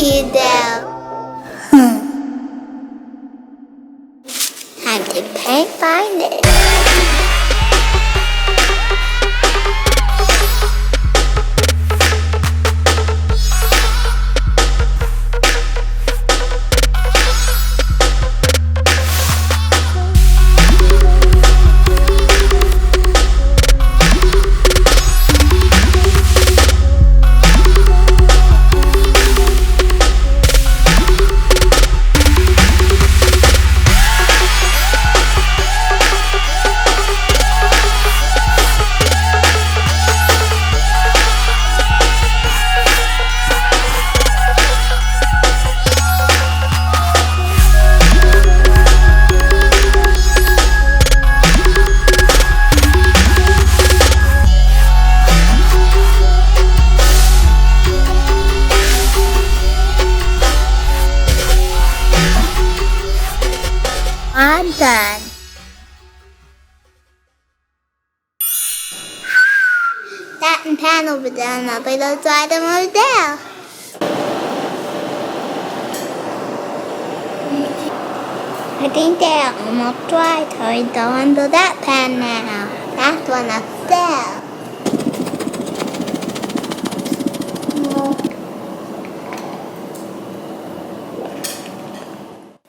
you do. Time to paint my nails. I'm done. That and pan over there, and I'll be the item over there. I think they're almost dry, so we go under that pan now. That's one up there.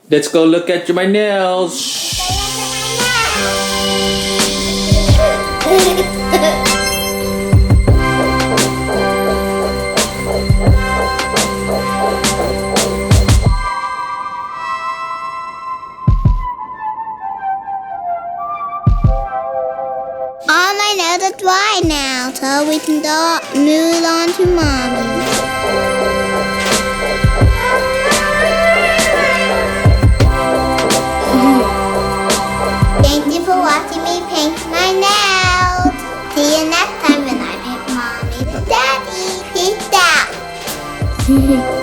Let's go look at my nails. All my nails are dry now, so we can go move on to Mommy. Thank you for watching me paint my nails. See you next time when I paint Mommy and Daddy. Peace out.